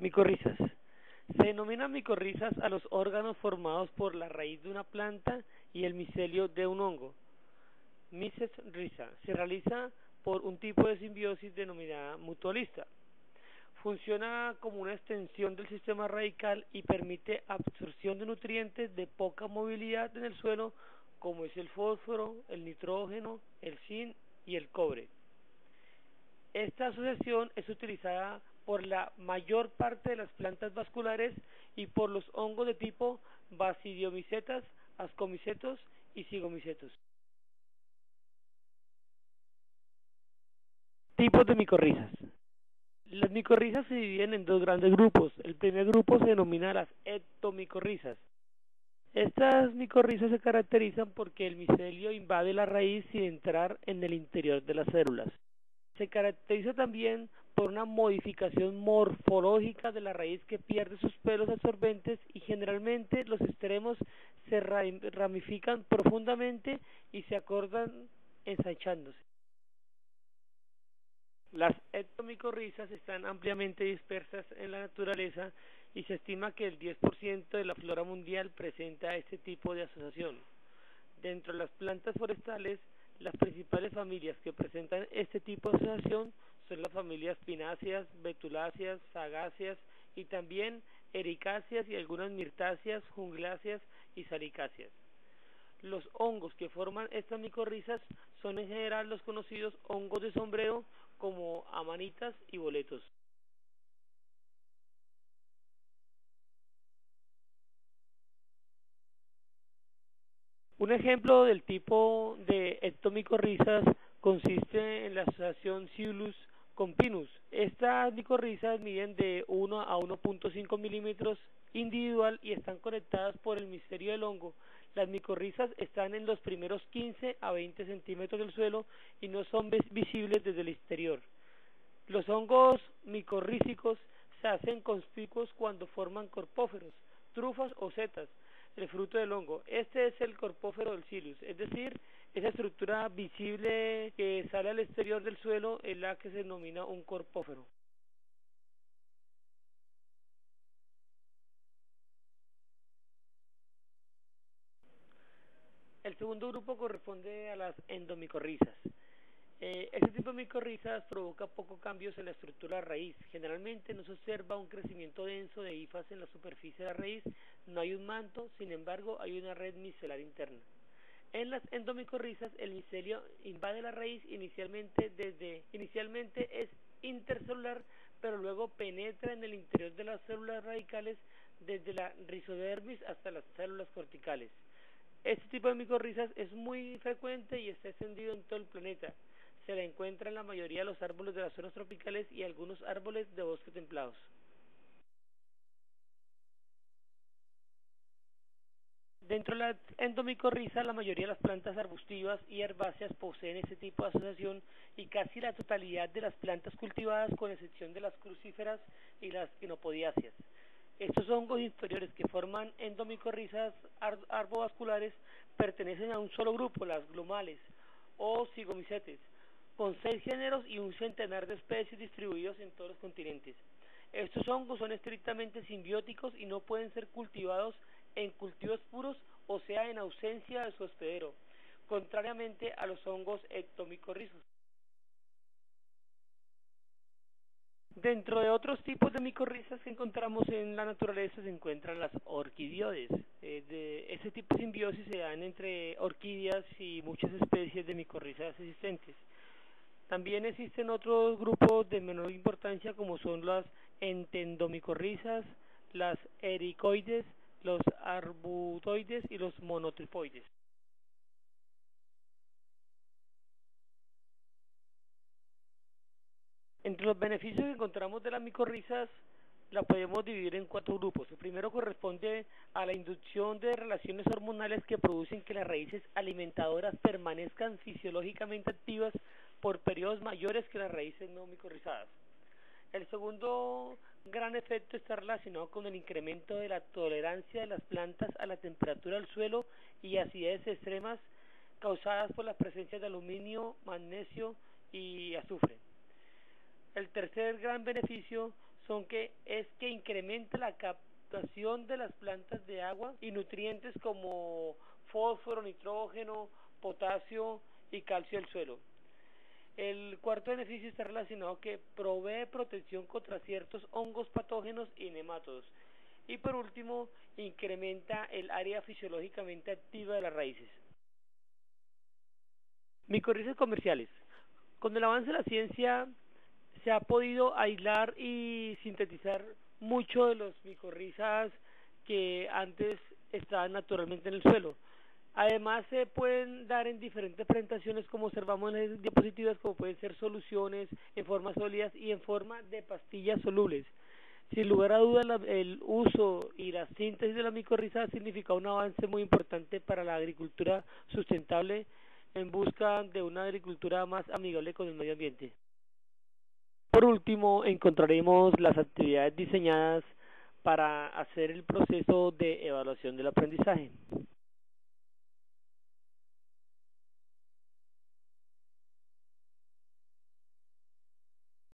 Micorrizas. Se denominan micorrizas a los órganos formados por la raíz de una planta y el micelio de un hongo. Myces rhiza. Se realiza por un tipo de simbiosis denominada mutualista. Funciona como una extensión del sistema radical y permite absorción de nutrientes de poca movilidad en el suelo, como es el fósforo, el nitrógeno, el zinc y el cobre. Esta asociación es utilizada por la mayor parte de las plantas vasculares y por los hongos de tipo Basidiomycetas, Ascomycetos y Zygomycetos. Tipos de micorrizas. Las micorrizas se dividen en dos grandes grupos. El primer grupo se denomina las ectomicorrizas. Estas micorrizas se caracterizan porque el micelio invade la raíz sin entrar en el interior de las células. Se caracteriza también por una modificación morfológica de la raíz que pierde sus pelos absorbentes y generalmente los extremos se ramifican profundamente y se acortan ensanchándose. Las ectomicorrizas están ampliamente dispersas en la naturaleza y se estima que el 10% de la flora mundial presenta este tipo de asociación. Dentro de las plantas forestales, las principales familias que presentan este tipo de asociación son las familias pináceas, betuláceas, fagáceas y también ericáceas y algunas mirtáceas, jungláceas y salicáceas. Los hongos que forman estas micorrizas son en general los conocidos hongos de sombrero como amanitas y boletos. Un ejemplo del tipo de ectomicorrizas consiste en la asociación Psilus con Pinus. Estas micorrizas miden de 1 a 1.5 milímetros individual y están conectadas por el misterio del hongo. Las micorrizas están en los primeros 15 a 20 centímetros del suelo y no son visibles desde el exterior. Los hongos micorrízicos se hacen conspicuos cuando forman corpóferos, trufas o setas, el fruto del hongo. Este es el corpófero del Psilus, es decir, esa estructura visible que sale al exterior del suelo es la que se denomina un corpófero. El segundo grupo corresponde a las endomicorrizas. Este tipo de micorrizas provoca pocos cambios en la estructura de la raíz. Generalmente no se observa un crecimiento denso de hifas en la superficie de la raíz, no hay un manto, sin embargo hay una red micelar interna. En las endomicorrizas el micelio invade la raíz inicialmente es intercelular, pero luego penetra en el interior de las células radicales desde la rizodermis hasta las células corticales. Este tipo de micorrizas es muy frecuente y está extendido en todo el planeta. Se la encuentra en la mayoría de los árboles de las zonas tropicales y algunos árboles de bosques templados. Dentro de la endomicorriza, la mayoría de las plantas arbustivas y herbáceas poseen este tipo de asociación y casi la totalidad de las plantas cultivadas, con excepción de las crucíferas y las quinopodiáceas. Estos hongos inferiores que forman endomicorrizas arbovasculares pertenecen a un solo grupo, las glomales o zigomycetes, con 6 géneros y un centenar de especies distribuidos en todos los continentes. Estos hongos son estrictamente simbióticos y no pueden ser cultivados en cultivos puros, o sea, en ausencia de su hospedero, contrariamente a los hongos ectomicorrizos. Dentro de otros tipos de micorrizas que encontramos en la naturaleza se encuentran las orquidioides. De ese tipo de simbiosis se dan entre orquídeas y muchas especies de micorrizas existentes. También existen otros grupos de menor importancia como son las entendomicorrizas, las ericoides, los arbutoides y los monotripoides. Entre los beneficios que encontramos de las micorrizas, la podemos dividir en 4 grupos. El primero corresponde a la inducción de relaciones hormonales que producen que las raíces alimentadoras permanezcan fisiológicamente activas por periodos mayores que las raíces no micorrizadas. El segundo gran efecto está relacionado con el incremento de la tolerancia de las plantas a la temperatura del suelo y acidez extremas causadas por la presencia de aluminio, magnesio y azufre. El tercer gran beneficio es que incrementa la captación de las plantas de agua y nutrientes como fósforo, nitrógeno, potasio y calcio del suelo. El cuarto beneficio está relacionado que provee protección contra ciertos hongos patógenos y nemátodos. Y por último, incrementa el área fisiológicamente activa de las raíces. Micorrizas comerciales. Con el avance de la ciencia se ha podido aislar y sintetizar mucho de los micorrizas que antes estaban naturalmente en el suelo. Además se pueden dar en diferentes presentaciones como observamos en las diapositivas, como pueden ser soluciones en formas sólidas y en forma de pastillas solubles. Sin lugar a dudas, el uso y la síntesis de la micorriza significa un avance muy importante para la agricultura sustentable en busca de una agricultura más amigable con el medio ambiente. Por último, encontraremos las actividades diseñadas para hacer el proceso de evaluación del aprendizaje.